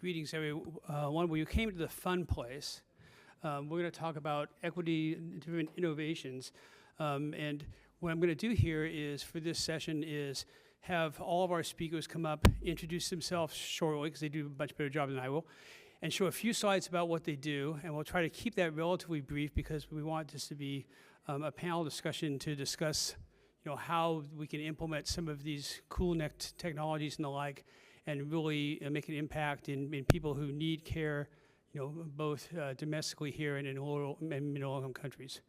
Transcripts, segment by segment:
greetings everyone. You came to the fun place. We're going to talk about equity-driven innovations. And what I'm going to do here is, for this session, is have all of our speakers come up, introduce themselves shortly, because they do a much better job than I will, and show a few slides about what they do. And we'll try to keep that relatively brief because we want this to be a panel discussion to discuss how we can implement some of these cool technologies and the like, and really make an impact in people who need care, both domestically here and in rural and middle-income countries.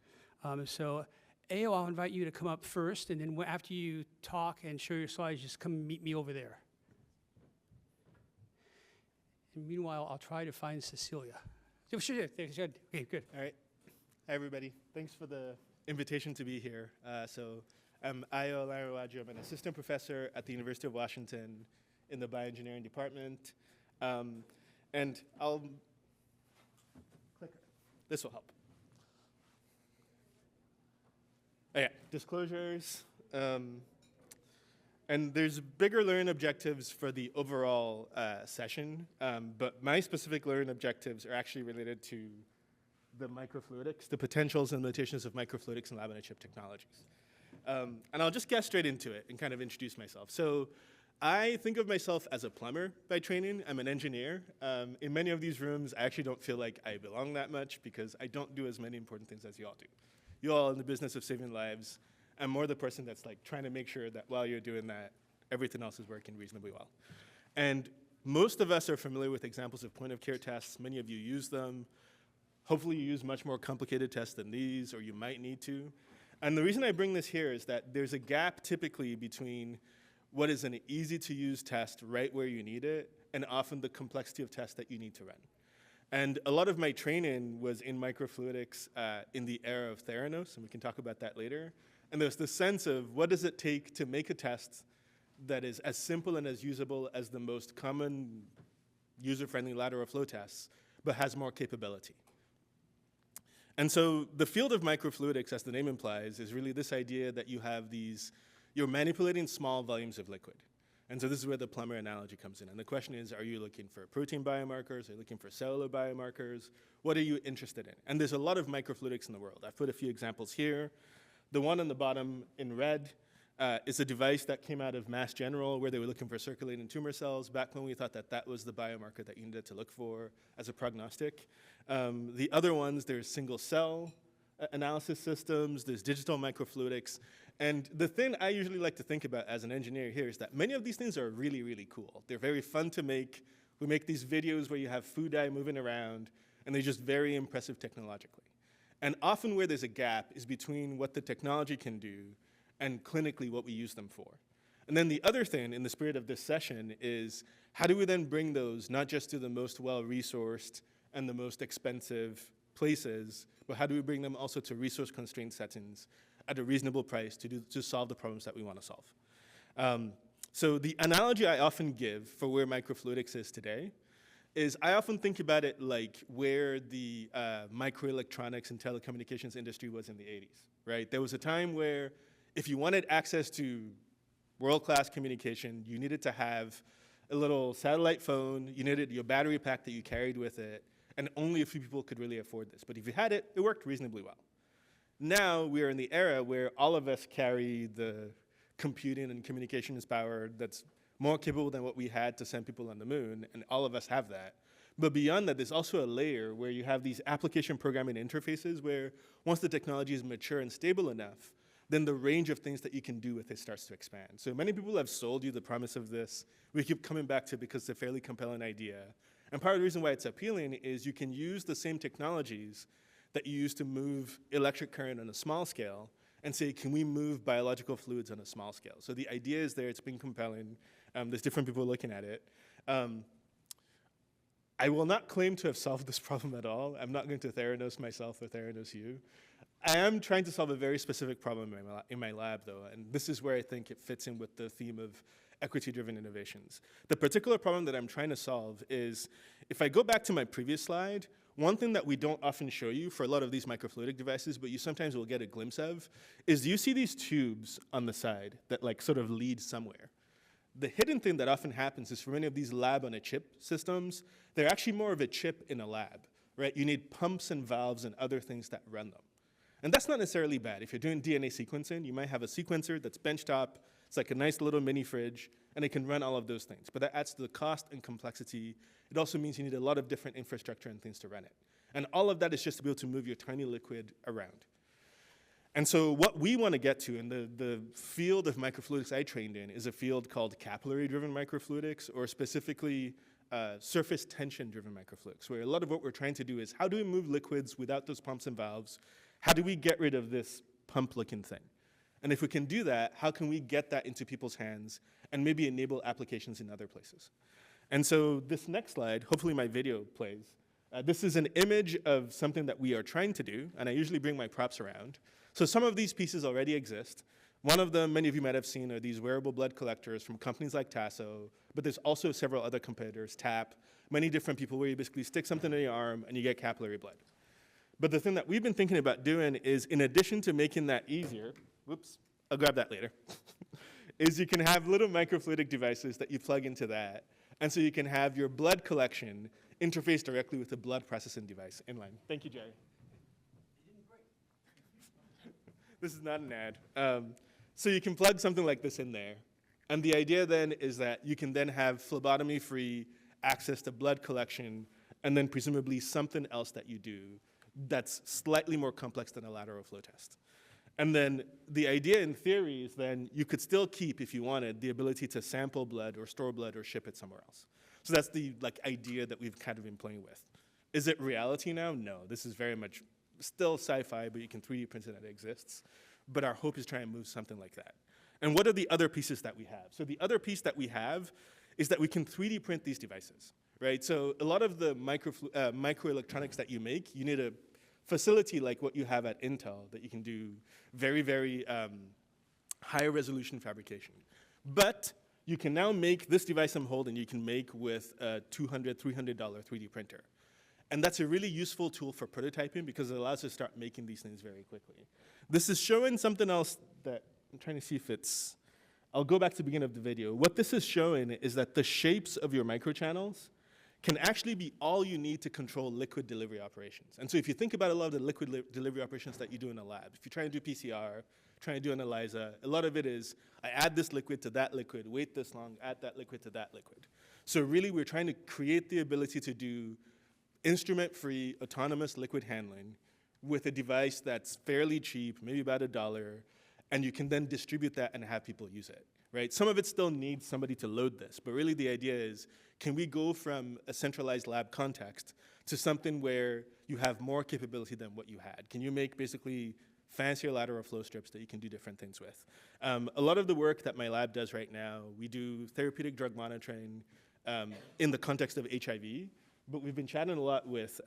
So, Ayo, I'll invite you to come up first, and then after you talk and show your slides, just come meet me over there. And meanwhile, I'll try to find Cecilia. Sure, good. Okay, good. All right. Hi, everybody. Thanks for the invitation to be here. I'm Olanrewaju. I'm an assistant professor at the University of Washington in the bioengineering department. And I'll click. This will help. Okay, disclosures. And there's bigger learning objectives for the overall session, but my specific learning objectives are actually related to the microfluidics, the potentials and limitations of microfluidics and lab-on-a-chip technologies. And I'll just get straight into it and kind of introduce myself. So I think of myself as a plumber by training. I'm an engineer. In many of these rooms, I actually don't feel like I belong that much because I don't do as many important things as you all do. You all are in the business of saving lives. I'm more the person that's like trying to make sure that while you're doing that, everything else is working reasonably well. And most of us are familiar with examples of point-of-care tests. Many of you use them. Hopefully you use much more complicated tests than these, or you might need to. And the reason I bring this here is that there's a gap typically between what is an easy-to-use test right where you need it, and often the complexity of tests that you need to run. And a lot of my training was in microfluidics in the era of Theranos, and we can talk about that later. And there's this sense of what does it take to make a test that is as simple and as usable as the most common user-friendly lateral flow tests, but has more capability. And so the field of microfluidics, as the name implies, is really this idea that you have you're manipulating small volumes of liquid. And so this is where the plumber analogy comes in. And the question is, are you looking for protein biomarkers? Are you looking for cellular biomarkers? What are you interested in? And there's a lot of microfluidics in the world. I've put a few examples here. The one on the bottom in red is a device that came out of Mass General where they were looking for circulating tumor cells back when we thought that that was the biomarker that you needed to look for as a prognostic. The other ones, there's single cell analysis systems, there's digital microfluidics. And the thing I usually like to think about as an engineer here is that many of these things are really, really cool. They're very fun to make. We make these videos where you have food dye moving around, and they're just very impressive technologically. And often where there's a gap is between what the technology can do and clinically what we use them for. And then the other thing in the spirit of this session is how do we then bring those not just to the most well-resourced and the most expensive places, but how do we bring them also to resource-constrained settings at a reasonable price to solve the problems that we want to solve. So the analogy I often give for where microfluidics is today is I often think about it like where the microelectronics and telecommunications industry was in the 80s, right? There was a time where if you wanted access to world-class communication, you needed to have a little satellite phone, you needed your battery pack that you carried with it, and only a few people could really afford this. But if you had it, it worked reasonably well. Now we are in the era where all of us carry the computing and communications power that's more capable than what we had to send people on the moon, and all of us have that. But beyond that, there's also a layer where you have these application programming interfaces where once the technology is mature and stable enough, then the range of things that you can do with it starts to expand. So many people have sold you the promise of this. We keep coming back to it because it's a fairly compelling idea. And part of the reason why it's appealing is you can use the same technologies that you use to move electric current on a small scale and say, can we move biological fluids on a small scale? So the idea is there, it's been compelling. There's different people looking at it. I will not claim to have solved this problem at all. I'm not going to Theranos myself or Theranos you. I am trying to solve a very specific problem in my lab, though, and this is where I think it fits in with the theme of equity-driven innovations. The particular problem that I'm trying to solve is, if I go back to my previous slide, one thing that we don't often show you for a lot of these microfluidic devices, but you sometimes will get a glimpse of, is you see these tubes on the side that like sort of lead somewhere. The hidden thing that often happens is for many of these lab-on-a-chip systems, they're actually more of a chip in a lab, right? You need pumps and valves and other things that run them. And that's not necessarily bad. If you're doing DNA sequencing, you might have a sequencer that's benchtop. It's like a nice little mini fridge, and it can run all of those things. But that adds to the cost and complexity. It also means you need a lot of different infrastructure and things to run it. And all of that is just to be able to move your tiny liquid around. And so what we want to get to, and the field of microfluidics I trained in is a field called capillary-driven microfluidics, or specifically surface tension-driven microfluidics, where a lot of what we're trying to do is how do we move liquids without those pumps and valves? How do we get rid of this pump-looking thing? And if we can do that, how can we get that into people's hands and maybe enable applications in other places? And so this next slide, hopefully my video plays. This is an image of something that we are trying to do, and I usually bring my props around. So some of these pieces already exist. One of them, many of you might have seen, are these wearable blood collectors from companies like Tasso, but there's also several other competitors, TAP, many different people where you basically stick something in your arm and you get capillary blood. But the thing that we've been thinking about doing is, in addition to making that easier, whoops, I'll grab that later, is you can have little microfluidic devices that you plug into that, and so you can have your blood collection interface directly with the blood processing device inline. Thank you, Jerry. This is not an ad. So you can plug something like this in there. And the idea then is that you can then have phlebotomy-free access to blood collection, and then presumably something else that you do that's slightly more complex than a lateral flow test. And then the idea in theory is then you could still keep, if you wanted, the ability to sample blood or store blood or ship it somewhere else. So that's the idea that we've kind of been playing with. Is it reality now? No, this is very much still sci-fi, but you can 3D print it and it exists. But our hope is trying to move something like that. And what are the other pieces that we have? So the other piece that we have is that we can 3D print these devices, right? So a lot of the microelectronics that you make, you need a facility like what you have at Intel that you can do very, very high resolution fabrication. But you can now make this device I'm holding, you can make with a $200, $300 3D printer. And that's a really useful tool for prototyping because it allows us to start making these things very quickly. This is showing something else that I'm trying to see if it's, I'll go back to the beginning of the video. What this is showing is that the shapes of your microchannels can actually be all you need to control liquid delivery operations. And so if you think about a lot of the liquid delivery operations that you do in a lab, if you're trying to do PCR, trying to do an ELISA, a lot of it is, I add this liquid to that liquid, wait this long, add that liquid to that liquid. So really we're trying to create the ability to do instrument-free, autonomous liquid handling with a device that's fairly cheap, maybe about $1, and you can then distribute that and have people use it, right? Some of it still needs somebody to load this, but really the idea is, can we go from a centralized lab context to something where you have more capability than what you had? Can you make basically fancier lateral flow strips that you can do different things with? A lot of the work that my lab does right now, we do therapeutic drug monitoring in the context of HIV, but we've been chatting a lot with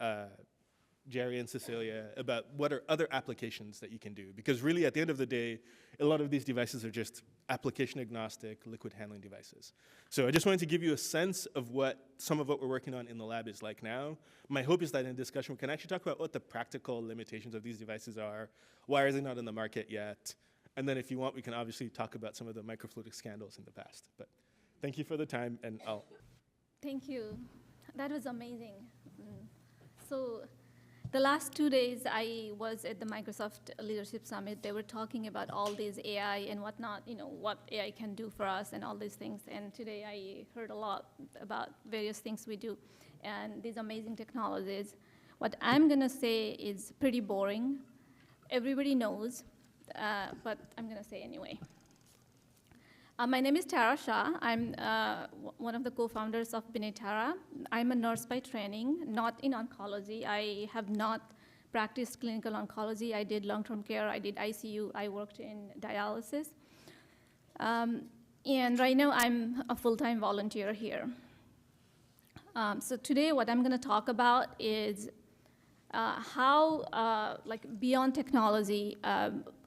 Jerry and Cecilia about what are other applications that you can do. Because really, at the end of the day, a lot of these devices are just application-agnostic liquid handling devices. So I just wanted to give you a sense of what some of what we're working on in the lab is like now. My hope is that in the discussion, we can actually talk about what the practical limitations of these devices are, why are they not in the market yet, and then if you want, we can obviously talk about some of the microfluidic scandals in the past. But thank you for the time, and I'll... Thank you. That was amazing. So the last 2 days, I was at the Microsoft Leadership Summit. They were talking about all these AI and whatnot, what AI can do for us and all these things. And today I heard a lot about various things we do and these amazing technologies. What I'm going to say is pretty boring. Everybody knows, but I'm going to say anyway. My name is Shah. I'm one of the co-founders of Binaytara. I'm a nurse by training, not in oncology. I have not practiced clinical oncology. I did long-term care. I did ICU. I worked in dialysis. And right now, I'm a full-time volunteer here. So today, what I'm going to talk about is how, beyond technology,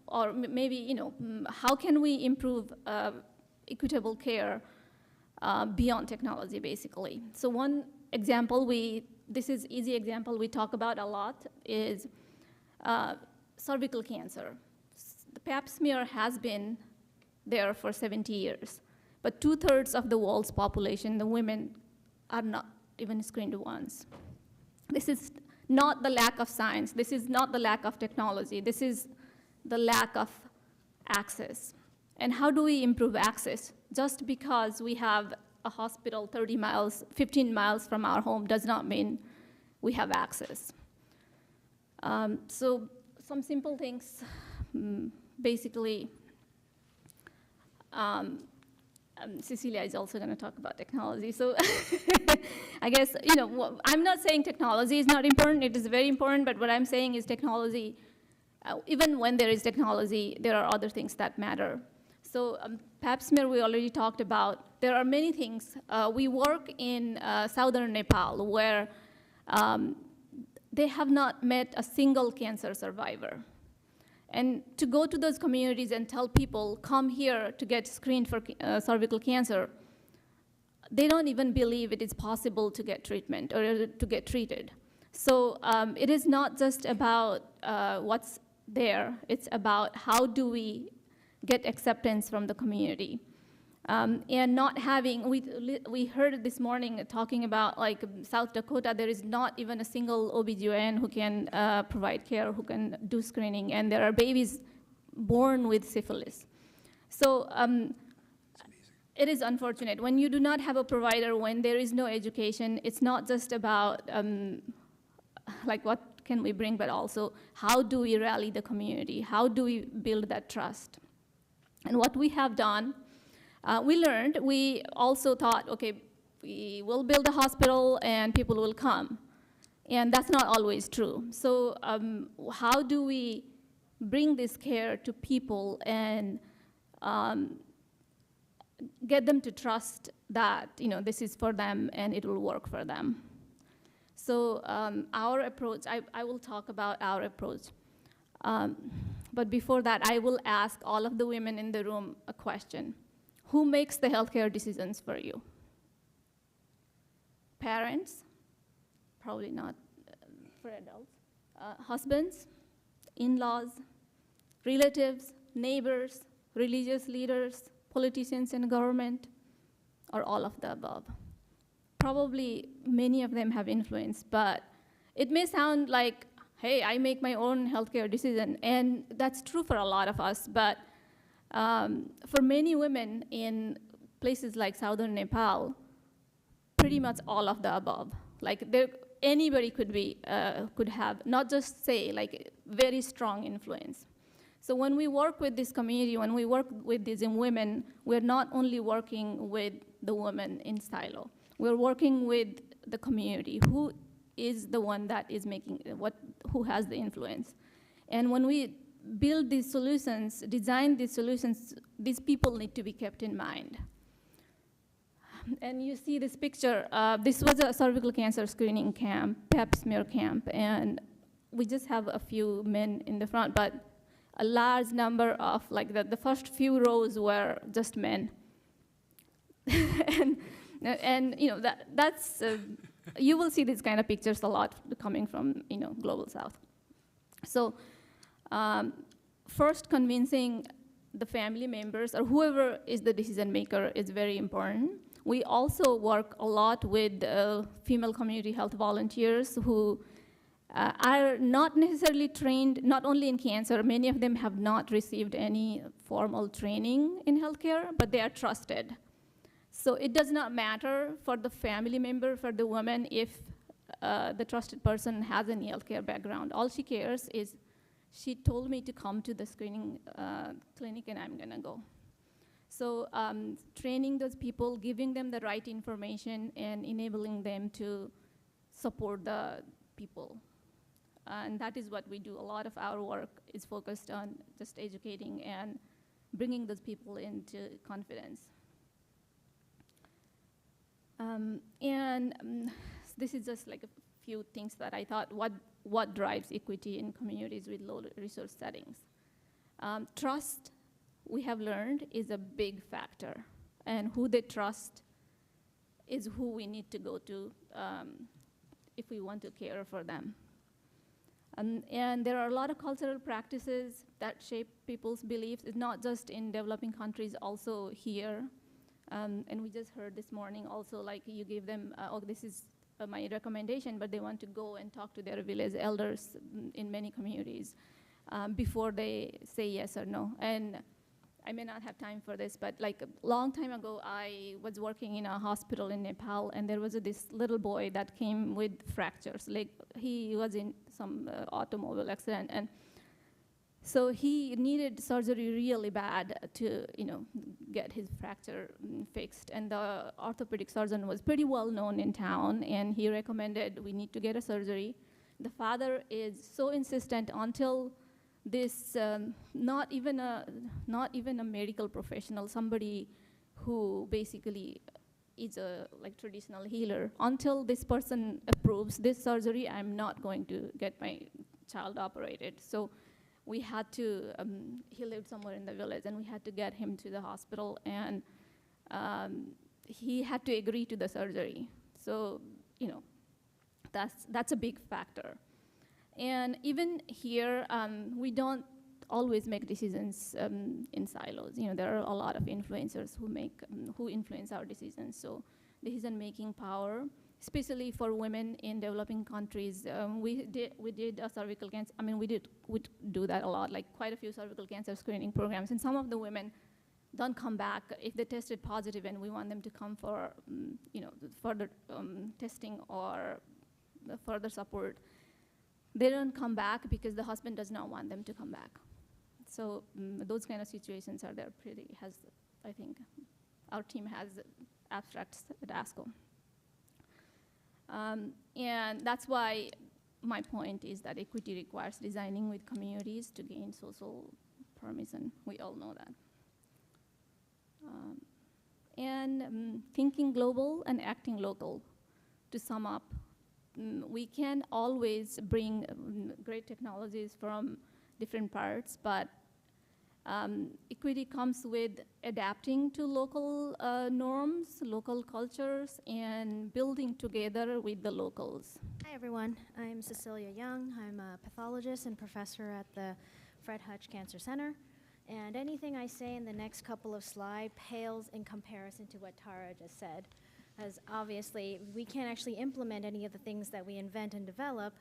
or maybe, how can we improve equitable care beyond technology, basically. So one example this is easy example we talk about a lot, is cervical cancer. The pap smear has been there for 70 years, But 2/3 of the world's population, the women, are not even screened once. This is not the lack of science. This is not the lack of technology. This is the lack of access. And how do we improve access? Just because we have a hospital 30 miles, 15 miles from our home does not mean we have access. So some simple things, basically, Cecilia is also going to talk about technology. So I guess, I'm not saying technology is not important. It is very important. But what I'm saying is technology, even when there is technology, there are other things that matter. So pap smear we already talked about. There are many things. We work in southern Nepal where they have not met a single cancer survivor. And to go to those communities and tell people, come here to get screened for cervical cancer, they don't even believe it is possible to get treatment or to get treated. So it is not just about what's there, it's about how do we get acceptance from the community. And not having, we heard this morning talking about like South Dakota, there is not even a single OBGYN who can provide care, who can do screening, and there are babies born with syphilis. So it is unfortunate. When you do not have a provider, when there is no education, it's not just about like what can we bring, but also how do we rally the community? How do we build that trust? And what we have done, we also thought, okay, we will build a hospital and people will come. And that's not always true. So how do we bring this care to people and get them to trust that this is for them and it will work for them? So our approach, I will talk about our approach. But before that, I will ask all of the women in the room a question. Who makes the healthcare decisions for you? Parents? Probably not for adults. Husbands? In-laws? Relatives? Neighbors? Religious leaders? Politicians in government? Or all of the above? Probably many of them have influence, but it may sound like, hey, I make my own healthcare decision, and that's true for a lot of us, but for many women in places like southern Nepal, pretty much all of the above. Like anybody could have, not just say, like very strong influence. So when we work with this community, when we work with these women, we're not only working with the women in silo. We're working with the community. Who is the one that is making who has the influence? And when we build these solutions, design these solutions, these people need to be kept in mind. And you see this picture. This was a cervical cancer screening camp, pap smear camp, and we just have a few men in the front, but a large number of, like the first few rows were just men. and that's, you will see these kind of pictures a lot coming from Global South. So first, convincing the family members or whoever is the decision maker is very important. We also work a lot with female community health volunteers who are not necessarily trained, not only in cancer. Many of them have not received any formal training in healthcare, but they are trusted. So it does not matter for the family member, for the woman, if the trusted person has any healthcare background. All she cares is, she told me to come to the screening clinic and I'm gonna go. So training those people, giving them the right information and enabling them to support the people. And that is what we do. A lot of our work is focused on just educating and bringing those people into confidence. This is just like a few things that I thought, what drives equity in communities with low resource settings. Trust, we have learned, is a big factor. And who they trust is who we need to go to if we want to care for them. And there are a lot of cultural practices that shape people's beliefs. It's not just in developing countries, also here. And we just heard this morning also, like you gave them, oh, this is my recommendation, but they want to go and talk to their village elders in many communities before they say yes or no. And I may not have time for this, but like a long time ago, I was working in a hospital in Nepal, and there was this little boy that came with fractures. Like he was in some automobile accident, and so he needed surgery really bad to, get his fracture fixed. And the orthopedic surgeon was pretty well known in town, and he recommended we need to get a surgery. The father is so insistent until this, not even a medical professional, somebody who basically is a traditional healer. Until this person approves this surgery, I'm not going to get my child operated. So we had to, he lived somewhere in the village, and we had to get him to the hospital, and he had to agree to the surgery. So, that's a big factor. And even here, we don't always make decisions in silos. There are a lot of influencers who influence our decisions. So decision-making power, especially for women in developing countries, we did a cervical cancer. We do that a lot, like quite a few cervical cancer screening programs. And some of the women don't come back if they tested positive, and we want them to come for further testing or further support. They don't come back because the husband does not want them to come back. So those kind of situations are there I think our team has abstracts at ASCO. And that's why my point is that equity requires designing with communities to gain social permission. We all know that. And thinking global and acting local. To sum up, we can always bring great technologies from different parts, but equity comes with adapting to local norms, local cultures, and building together with the locals. Hi everyone, I'm Cecilia Yeung. I'm a pathologist and professor at the Fred Hutch Cancer Center. And anything I say in the next couple of slides pales in comparison to what Tara just said. As obviously, we can't actually implement any of the things that we invent and develop.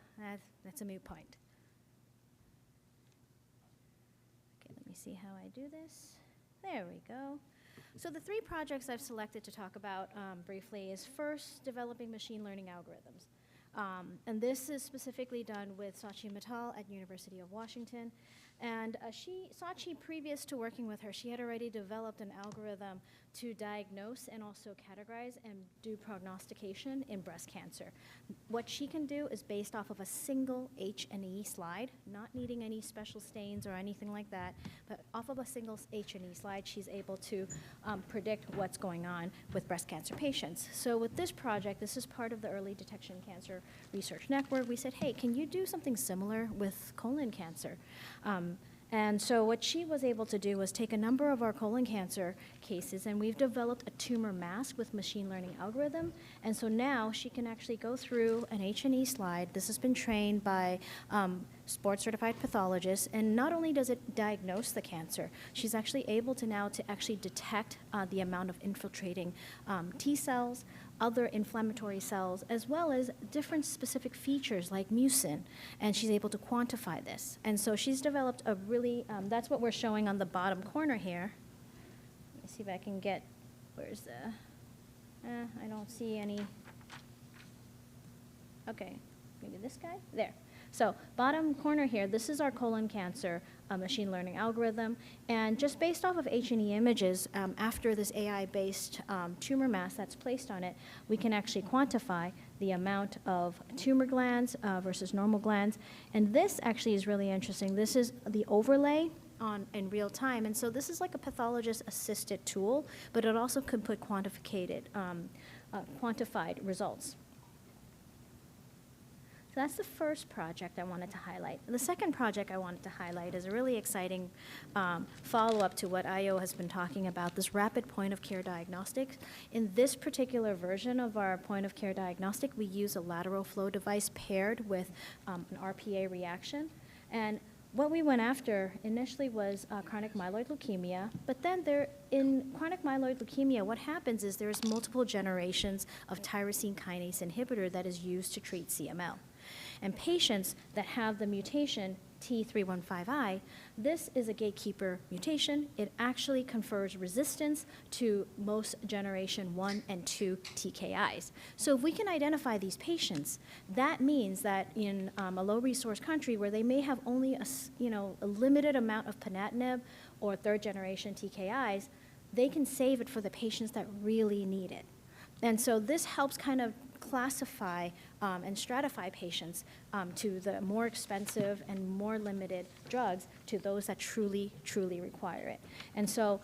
That's a moot point. Okay, let me see how I do this. There we go. So the 3 projects I've selected to talk about briefly is first, developing machine learning algorithms. And this is specifically done with Sachi Mittal at University of Washington. And Sachi, previous to working with her, she had already developed an algorithm to diagnose and also categorize and do prognostication in breast cancer. What she can do is based off of a single H&E slide, not needing any special stains or anything like that, but off of a single H&E slide, she's able to predict what's going on with breast cancer patients. So with this project, this is part of the Early Detection Cancer Research Network. We said, hey, can you do something similar with colon cancer? And so what she was able to do was take a number of our colon cancer cases, and we've developed a tumor mask with machine learning algorithm. And so now she can actually go through an H&E slide. This has been trained by board-certified pathologists, and not only does it diagnose the cancer, she's actually able to now to actually detect the amount of infiltrating T cells, other inflammatory cells, as well as different specific features like mucin, and she's able to quantify this. And so she's developed a really, that's what we're showing on the bottom corner here. Let me see if I can get, where's the, I don't see any, okay, maybe this guy, there. So bottom corner here, this is our colon cancer machine learning algorithm. And just based off of H&E images, after this AI-based tumor mass that's placed on it, we can actually quantify the amount of tumor glands versus normal glands. And this actually is really interesting. This is the overlay in real time. And so this is like a pathologist-assisted tool, but it also can put quantified results. So that's the first project I wanted to highlight. The second project I wanted to highlight is a really exciting follow-up to what Ayo has been talking about, this rapid point-of-care diagnostics. In this particular version of our point-of-care diagnostic, we use a lateral flow device paired with an RPA reaction. And what we went after initially was chronic myeloid leukemia, but then in chronic myeloid leukemia, what happens is there's multiple generations of tyrosine kinase inhibitor that is used to treat CML. And patients that have the mutation T315I, this is a gatekeeper mutation. It actually confers resistance to most generation 1 and 2 TKIs. So if we can identify these patients, that means that in a low-resource country where they may have only a limited amount of ponatinib or third-generation TKIs, they can save it for the patients that really need it. And so this helps kind of classify and stratify patients to the more expensive and more limited drugs to those that truly, truly require it. And so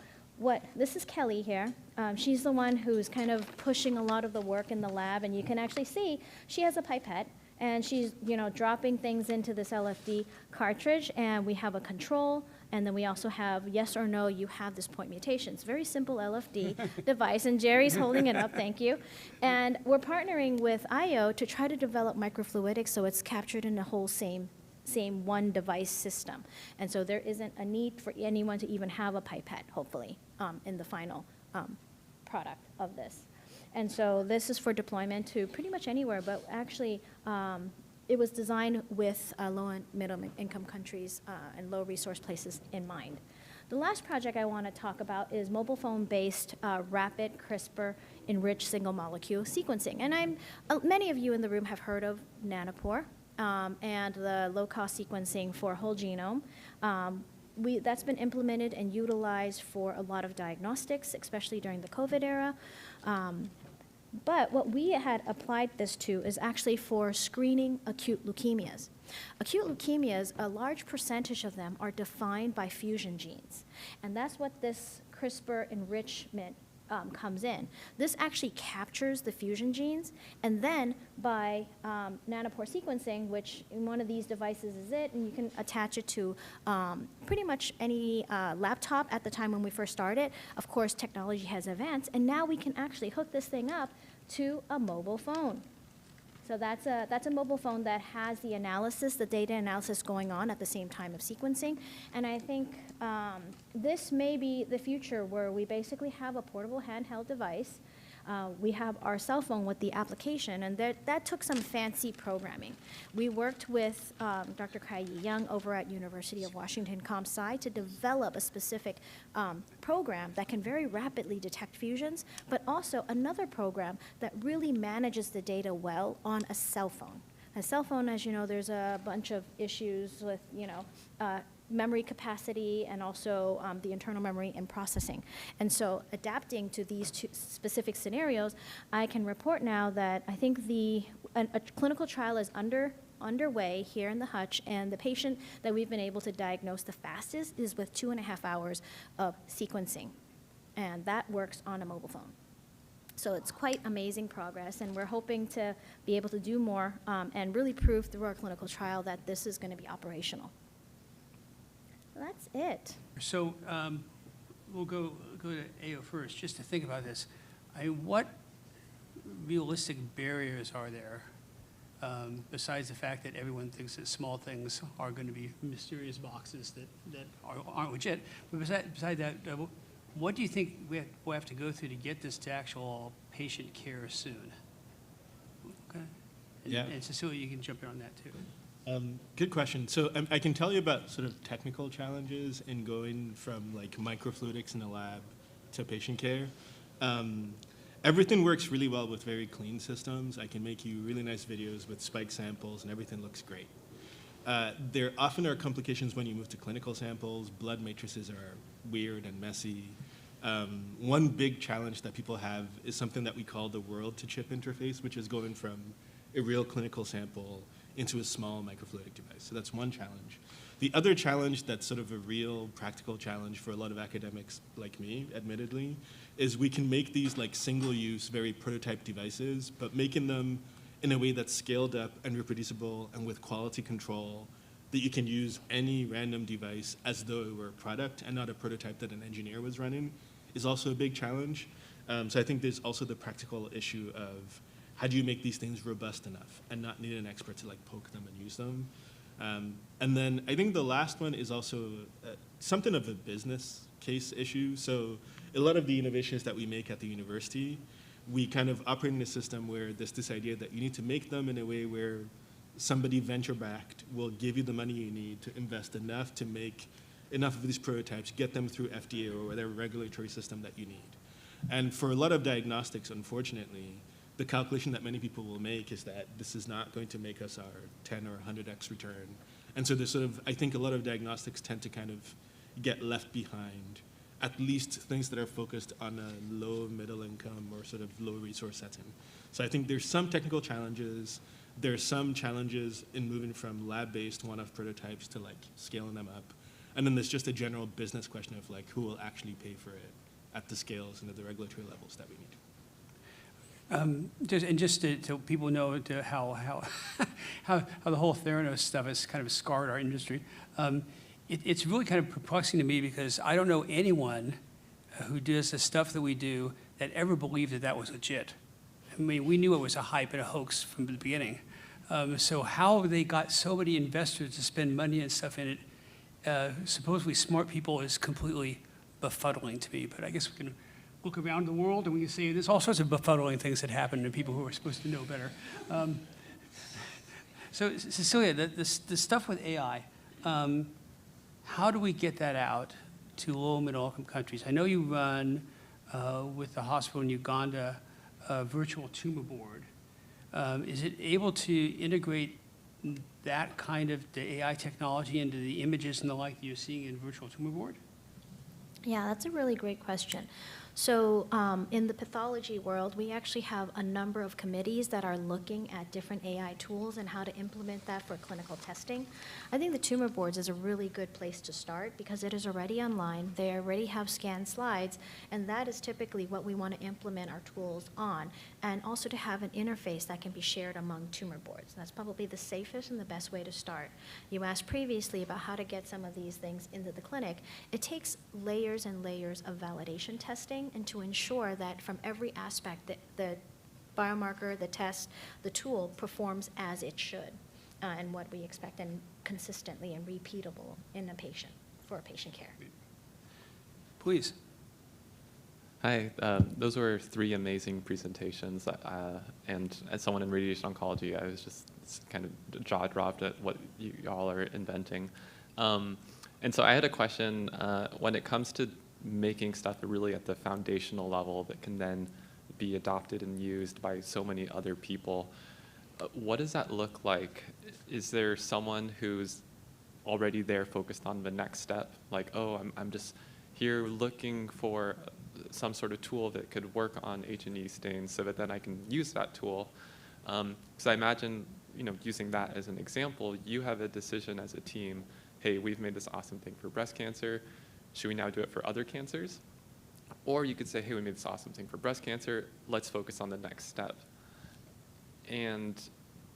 this is Kelly here. She's the one who's kind of pushing a lot of the work in the lab, and you can actually see she has a pipette, and she's dropping things into this LFD cartridge, and we have a control, and then we also have yes or no, you have this point mutation. It's a very simple LFD device, and Jerry's holding it up, thank you. And we're partnering with Ayo to try to develop microfluidics so it's captured in the whole same one device system. And so there isn't a need for anyone to even have a pipette, hopefully, in the final product of this. And so this is for deployment to pretty much anywhere, but actually it was designed with low and middle income countries and low resource places in mind. The last project I want to talk about is mobile phone-based rapid CRISPR enriched single molecule sequencing. And many of you in the room have heard of Nanopore and the low-cost sequencing for whole genome. That's been implemented and utilized for a lot of diagnostics, especially during the COVID era. But what we had applied this to is actually for screening acute leukemias. Acute leukemias, a large percentage of them are defined by fusion genes. And that's what this CRISPR enrichment comes in. This actually captures the fusion genes, and then by nanopore sequencing, which in one of these devices is it, and you can attach it to pretty much any laptop at the time when we first started. Of course, technology has advanced, and now we can actually hook this thing up to a mobile phone. So that's a mobile phone that has the analysis, the data analysis going on at the same time of sequencing. And I think this may be the future where we basically have a portable handheld device. We have our cell phone with the application, and that took some fancy programming. We worked with Dr. Yeung over at University of Washington ComSci to develop a specific program that can very rapidly detect fusions, but also another program that really manages the data well on a cell phone. A cell phone, as you know, there's a bunch of issues with, memory capacity and also the internal memory and processing. And so adapting to these two specific scenarios, I can report now that I think a clinical trial is underway here in the Hutch, and the patient that we've been able to diagnose the fastest is with 2.5 hours of sequencing. And that works on a mobile phone. So it's quite amazing progress, and we're hoping to be able to do more and really prove through our clinical trial that this is going to be operational. That's it. So we'll go to Ayo first, just to think about this. What realistic barriers are there, besides the fact that everyone thinks that small things are going to be mysterious boxes that aren't legit? But beside that, what do you think we'll have to go through to get this to actual patient care soon? Okay. And Cecilia, you can jump in on that too. Good question. So I can tell you about sort of technical challenges in going from like microfluidics in a lab to patient care. Everything works really well with very clean systems. I can make you really nice videos with spike samples and everything looks great. There often are complications when you move to clinical samples. Blood matrices are weird and messy. One big challenge that people have is something that we call the world-to-chip interface, which is going from a real clinical sample into a small microfluidic device. So that's one challenge. The other challenge that's sort of a real practical challenge for a lot of academics like me, admittedly, is we can make these like single-use, very prototype devices, but making them in a way that's scaled up and reproducible and with quality control that you can use any random device as though it were a product and not a prototype that an engineer was running is also a big challenge. So I think there's also the practical issue of how do you make these things robust enough and not need an expert to like poke them and use them. And then I think the last one is also something of a business case issue. So a lot of the innovations that we make at the university, we kind of operate in a system where there's this idea that you need to make them in a way where somebody venture-backed will give you the money you need to invest enough to make enough of these prototypes, get them through FDA or whatever regulatory system that you need. And for a lot of diagnostics, unfortunately, the calculation that many people will make is that this is not going to make us our 10 or 100x return. And so there's sort of, I think a lot of diagnostics tend to kind of get left behind, at least things that are focused on a low, middle income or sort of low resource setting. So I think there's some technical challenges. There's some challenges in moving from lab-based one-off prototypes to like scaling them up. And then there's just a general business question of like who will actually pay for it at the scales and at the regulatory levels that we need. Just so people know how the whole Theranos stuff has kind of scarred our industry, it's really kind of perplexing to me because I don't know anyone who does the stuff that we do that ever believed that that was legit. I mean, we knew it was a hype and a hoax from the beginning. So how they got so many investors to spend money and stuff in it, supposedly smart people, is completely befuddling to me. But I guess we can look around the world and we can see there's all sorts of befuddling things that happen to people who are supposed to know better. So Cecilia, the stuff with AI, how do we get that out to low and middle income countries? I know you run with the hospital in Uganda a virtual tumor board. Is it able to integrate that kind of the AI technology into the images and the like that you're seeing in virtual tumor board? Yeah, that's a really great question. So in the pathology world, we actually have a number of committees that are looking at different AI tools and how to implement that for clinical testing. I think the tumor boards is a really good place to start because it is already online. They already have scanned slides, and that is typically what we want to implement our tools on, and also to have an interface that can be shared among tumor boards. That's probably the safest and the best way to start. You asked previously about how to get some of these things into the clinic. It takes layers and layers of validation testing and to ensure that from every aspect that the biomarker, the test, the tool performs as it should and what we expect, and consistently and repeatable in a patient, for patient care. Please. Hi, those were 3 amazing presentations, and as someone in radiation oncology, I was just kind of jaw-dropped at what you all are inventing. And so I had a question, when it comes to making stuff really at the foundational level that can then be adopted and used by so many other people, what does that look like? Is there someone who's already there focused on the next step? Like, oh, I'm just here looking for some sort of tool that could work on H&E stains so that then I can use that tool. So I imagine, using that as an example, you have a decision as a team, hey, we've made this awesome thing for breast cancer. Should we now do it for other cancers? Or you could say, hey, we made this awesome thing for breast cancer. Let's focus on the next step. And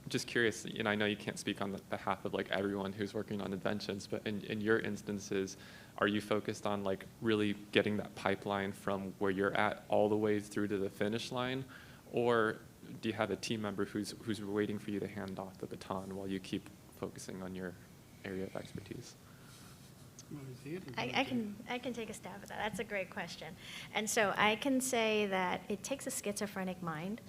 just curious, I know you can't speak on behalf of like everyone who's working on inventions, but in your instances, are you focused on like really getting that pipeline from where you're at all the way through to the finish line? Or do you have a team member who's waiting for you to hand off the baton while you keep focusing on your area of expertise? I can take a stab at that. That's a great question. And so I can say that it takes a schizophrenic mind.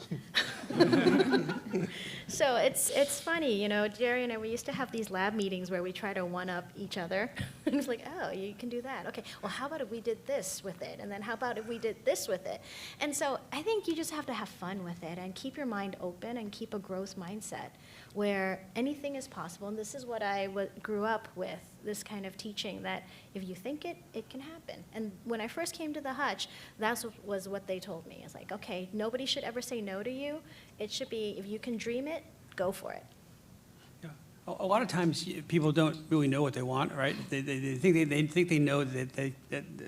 So it's funny, Jerry and I, we used to have these lab meetings where we try to one-up each other. And it's like, oh, you can do that. Okay, well, how about if we did this with it? And then how about if we did this with it? And so I think you just have to have fun with it and keep your mind open and keep a growth mindset where anything is possible. And this is what I grew up with, this kind of teaching that if you think it, it can happen. And when I first came to the Hutch, that was what they told me. It's like, okay, nobody should ever say no to you. It should be, if you can dream it, go for it. Yeah. A lot of times people don't really know what they want, right? They think they know that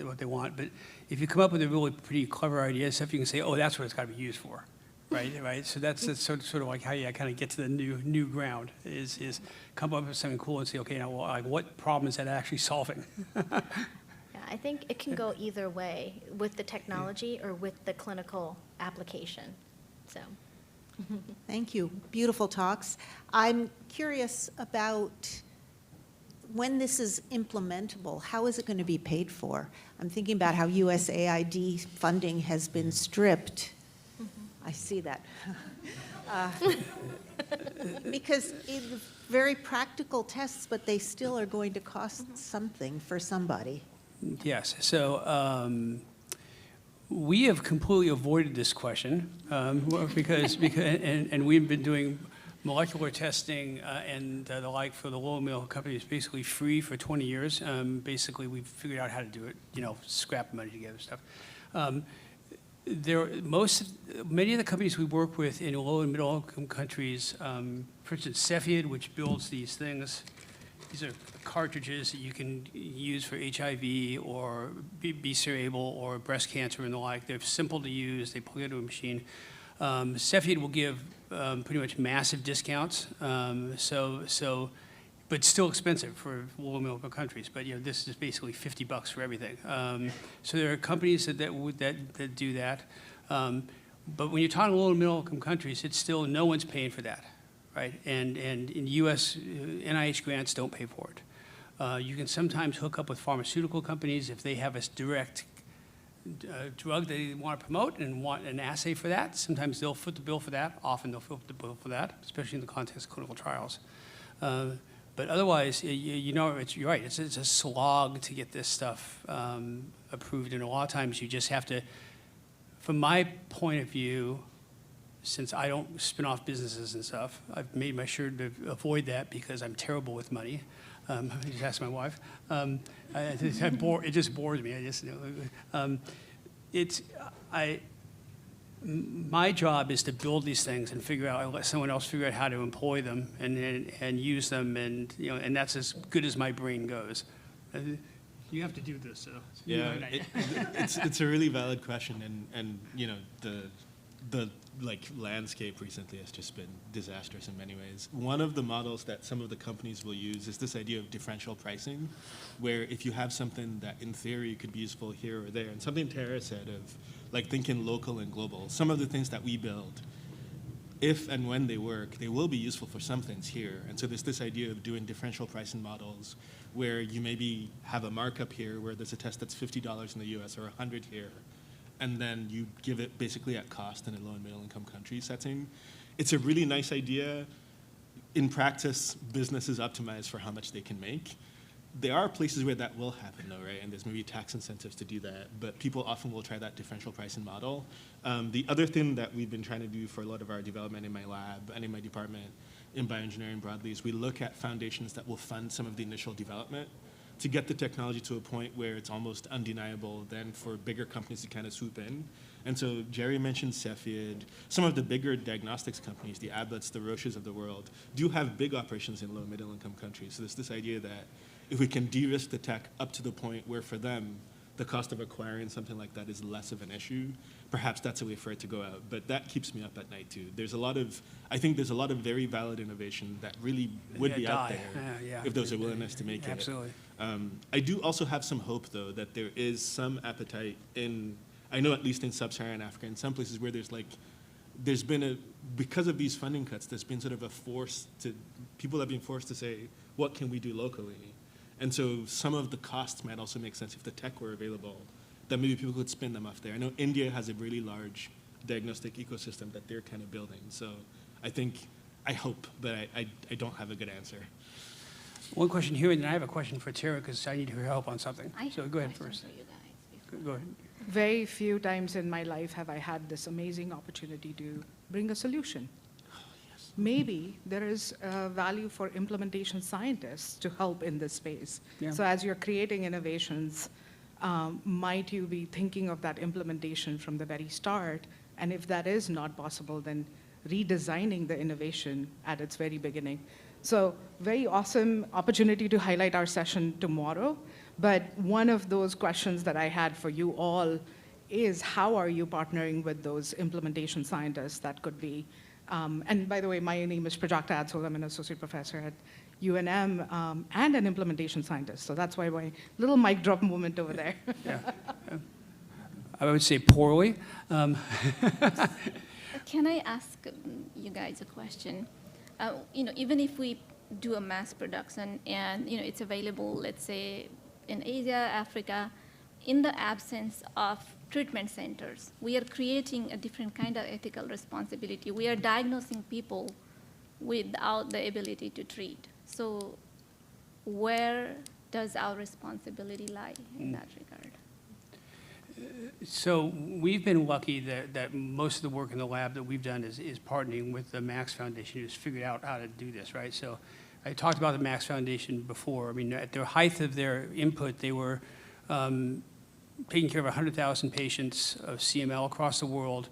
what they want, but if you come up with a really pretty clever idea, stuff you can say, oh, that's what it's got to be used for. Right. So that's sort of like how you kind of get to the new ground is come up with something cool and say, okay, now like what problem is that actually solving? Yeah, I think it can go either way with the technology or with the clinical application. So. Thank you. Beautiful talks. I'm curious about when this is implementable, how is it going to be paid for? I'm thinking about how USAID funding has been stripped. I see that. Because it's very practical tests, but they still are going to cost something for somebody. Yes, so we have completely avoided this question because and we've been doing molecular testing and the like for the low and middle companies basically free for 20 years. Basically, we've figured out how to do it, scrap money together stuff. Many of the companies we work with in low and middle income countries, for instance, Cepheid, which builds these things. These are cartridges that you can use for HIV or be cerebral or breast cancer and the like. They're simple to use. They plug into a machine. Cepheid will give pretty much massive discounts. But still expensive for low and middle income countries. But this is basically $50 for everything. So there are companies that do that. But when you're talking low and middle income countries, it's still no one's paying for that, right? And in U.S. NIH grants don't pay for it. You can sometimes hook up with pharmaceutical companies if they have a direct drug they want to promote and want an assay for that. Sometimes they'll foot the bill for that. Often they'll foot the bill for that, especially in the context of clinical trials. But otherwise, you're right. It's a slog to get this stuff approved, and a lot of times you just have to. From my point of view, since I don't spin off businesses and stuff, I've made my sure to avoid that because I'm terrible with money. Just ask my wife. It just bores me. My job is to build these things and let someone else figure out how to employ them and use them, and that's as good as my brain goes. You have to do this, so. Yeah, it's a really valid question, and the landscape recently has just been disastrous in many ways. One of the models that some of the companies will use is this idea of differential pricing, where if you have something that in theory could be useful here or there, and something Tara said of thinking local and global. Some of the things that we build, if and when they work, they will be useful for some things here. And so there's this idea of doing differential pricing models where you maybe have a markup here where there's a test that's $50 in the US or $100 here, and then you give it basically at cost in a low and middle income country setting. It's a really nice idea. In practice, businesses optimize for how much they can make. There are places where that will happen, though, right? And there's maybe tax incentives to do that. But people often will try that differential pricing model. The other thing that we've been trying to do for a lot of our development in my lab and in my department in bioengineering broadly is we look at foundations that will fund some of the initial development to get the technology to a point where it's almost undeniable then for bigger companies to kind of swoop in. And so Jerry mentioned Cepheid. Some of the bigger diagnostics companies, the Abbotts, the Roches of the world, do have big operations in low and middle income countries. So there's this idea that if we can de-risk the tech up to the point where for them, the cost of acquiring something like that is less of an issue, perhaps that's a way for it to go out. But that keeps me up at night too. I think there's a lot of very valid innovation that really would be out there if there's a willingness to make it. Absolutely. I do also have some hope though that there is some appetite I know at least in sub-Saharan Africa, in some places where there's been because of these funding cuts, there's been sort of people have been forced to say, what can we do locally? And so some of the costs might also make sense if the tech were available, that maybe people could spin them off there. I know India has a really large diagnostic ecosystem that they're kind of building. So I hope, but I don't have a good answer. One question here, and then I have a question for Tara because I need her help on something. So go ahead first. Go ahead. Very few times in my life have I had this amazing opportunity to bring a solution. Maybe there is value for implementation scientists to help in this space. Yeah. So as you're creating innovations, might you be thinking of that implementation from the very start? And if that is not possible, then redesigning the innovation at its very beginning. So very awesome opportunity to highlight our session tomorrow. But one of those questions that I had for you all is how are you partnering with those implementation scientists that could be and by the way, my name is Prajakta Adsol. I'm an associate professor at UNM and an implementation scientist. So that's why my little mic drop moment over there. Yeah. I would say poorly. Can I ask you guys a question? Even if we do a mass production, and it's available, let's say, in Asia, Africa, in the absence of treatment centers. We are creating a different kind of ethical responsibility. We are diagnosing people without the ability to treat. So where does our responsibility lie in that regard? So we've been lucky that most of the work in the lab that we've done is partnering with the Max Foundation, who's figured out how to do this, right? So I talked about the Max Foundation before. I mean, at the height of their input, they were taking care of 100,000 patients of CML across the world,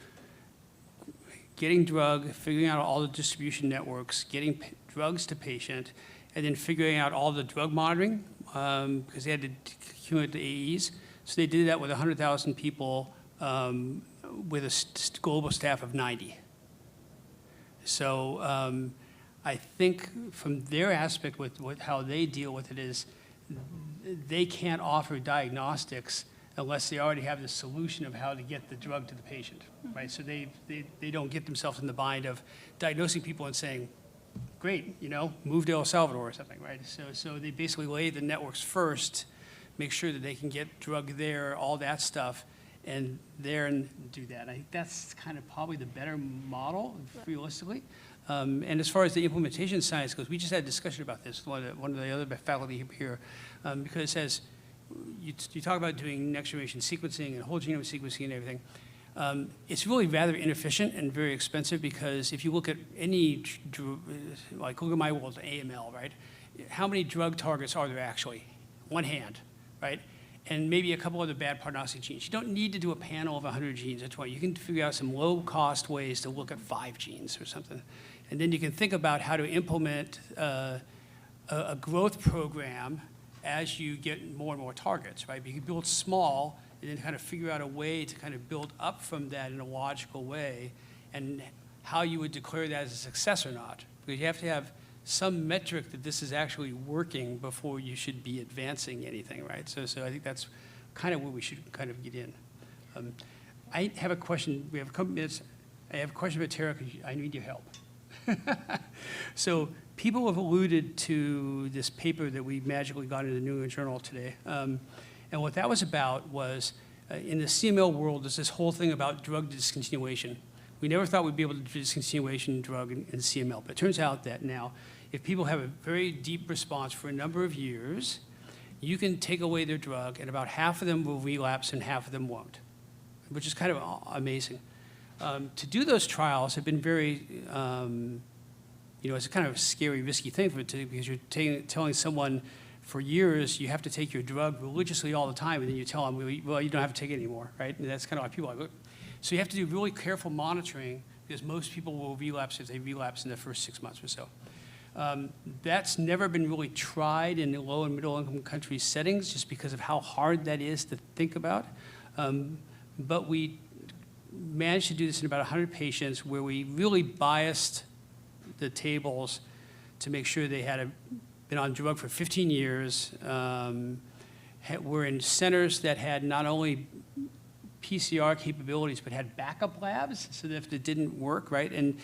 getting drug, figuring out all the distribution networks, getting drugs to patient, and then figuring out all the drug monitoring, because they had to accumulate the AEs. So they did that with 100,000 people with a global staff of 90. So I think from their aspect with how they deal with it is they can't offer diagnostics unless they already have the solution of how to get the drug to the patient, right? So they don't get themselves in the bind of diagnosing people and saying, great, move to El Salvador or something, right? So they basically lay the networks first, make sure that they can get drug there, all that stuff, and do that. I think that's kind of probably the better model, realistically. And as far as the implementation science goes, we just had a discussion about this with one of the other faculty here, because it says, you talk about doing next generation sequencing and whole genome sequencing and everything. It's really rather inefficient and very expensive, because if you look at any, like look at my world, AML, right? How many drug targets are there actually? One hand, right? And maybe a couple other bad prognostic genes. You don't need to do a panel of 100 genes at 20. You can figure out some low-cost ways to look at 5 genes or something. And then you can think about how to implement a growth program as you get more and more targets, right? But you can build small and then kind of figure out a way to kind of build up from that in a logical way, and how you would declare that as a success or not. Because you have to have some metric that this is actually working before you should be advancing anything, right? So I think that's kind of where we should kind of get in. I have a question. We have a couple minutes. I have a question about Tara, because I need your help. So people have alluded to this paper that we magically got in the New England Journal today. And what that was about was, in the CML world, there's this whole thing about drug discontinuation. We never thought we'd be able to do discontinuation drug in CML, but it turns out that now, if people have a very deep response for a number of years, you can take away their drug, and about half of them will relapse and half of them won't, which is kind of amazing. To do those trials have been very, it's a kind of scary, risky thing because you're telling someone for years you have to take your drug religiously all the time, and then you tell them, well, you don't have to take it anymore, right? And that's kind of why people are like, so you have to do really careful monitoring, because most people will relapse if they relapse in the first 6 months or so. That's never been really tried in the low and middle income country settings, just because of how hard that is to think about. But we managed to do this in about 100 patients, where we really biased the tables to make sure they had been on drug for 15 years, were in centers that had not only PCR capabilities, but had backup labs, so that if it didn't work, right? And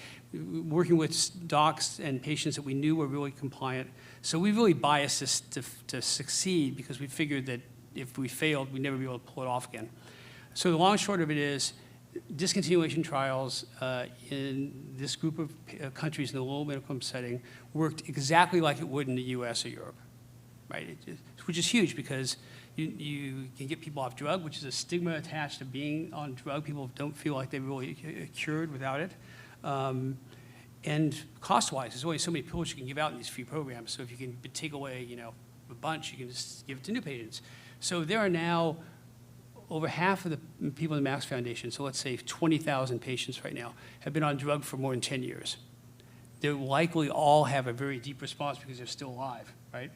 working with docs and patients that we knew were really compliant. So we really biased this to succeed, because we figured that if we failed, we'd never be able to pull it off again. So the long and short of it is, discontinuation trials in this group of countries in the low income setting worked exactly like it would in the US or Europe, right? Which is huge, because you can get people off drug, which is a stigma attached to being on drug. People don't feel like they're really cured without it. And cost-wise, there's only so many pills you can give out in these free programs. So if you can take away, a bunch, you can just give it to new patients. So there are now over half of the people in the Max Foundation, so let's say 20,000 patients right now, have been on drug for more than 10 years. They likely all have a very deep response because they're still alive, right?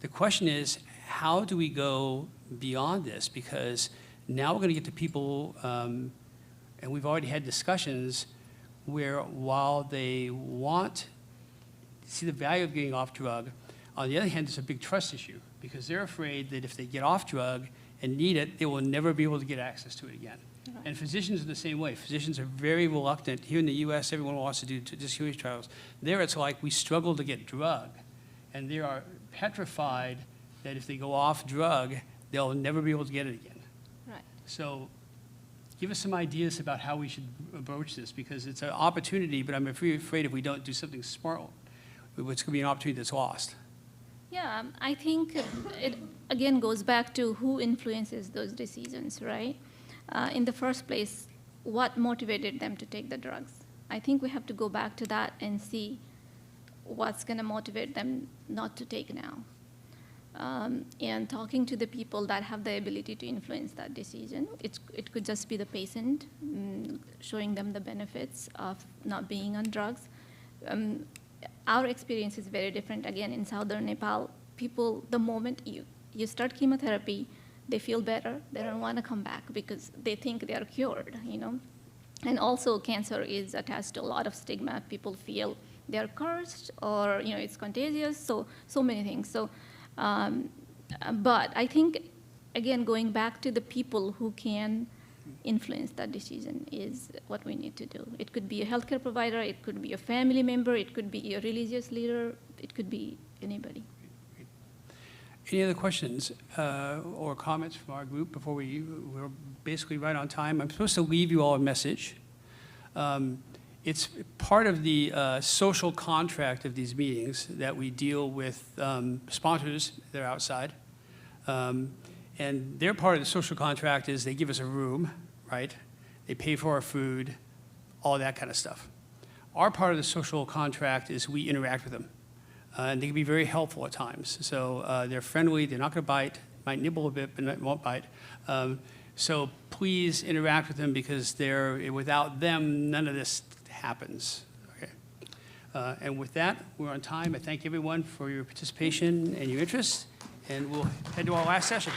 The question is, how do we go beyond this? Because now we're going to get to people, and we've already had discussions where, while they want to see the value of getting off drug, on the other hand, there's a big trust issue, because they're afraid that if they get off drug and need it, they will never be able to get access to it again. Right. And physicians are the same way. Physicians are very reluctant. Here in the US, everyone wants to do discontinuation trials. There it's like we struggle to get drug, and they are petrified that if they go off drug, they'll never be able to get it again. Right. So give us some ideas about how we should approach this, because it's an opportunity, but I'm afraid if we don't do something smart, it's going to be an opportunity that's lost. Yeah, I think it again goes back to who influences those decisions, right? In the first place, what motivated them to take the drugs? I think we have to go back to that and see what's going to motivate them not to take now. And talking to the people that have the ability to influence that decision. It could just be the patient, showing them the benefits of not being on drugs. Our experience is very different. Again, in southern Nepal, people, the moment you start chemotherapy, they feel better. They don't want to come back because they think they are cured, you know. And also, cancer is attached to a lot of stigma. People feel they are cursed, or you know, it's contagious. So many things. So, but I think, again, going back to the people who can influence that decision is what we need to do. It could be a healthcare provider, it could be a family member, it could be a religious leader, it could be anybody. Any other questions or comments from our group before we're basically right on time? I'm supposed to leave you all a message. It's part of the social contract of these meetings that we deal with sponsors that are outside. And their part of the social contract is they give us a room, right? They pay for our food, all that kind of stuff. Our part of the social contract is we interact with them. And they can be very helpful at times. So they're friendly, they're not gonna bite, might nibble a bit, but won't bite. So please interact with them, because without them, none of this happens. Okay. And with that, we're on time. I thank everyone for your participation and your interest, and we'll head to our last session.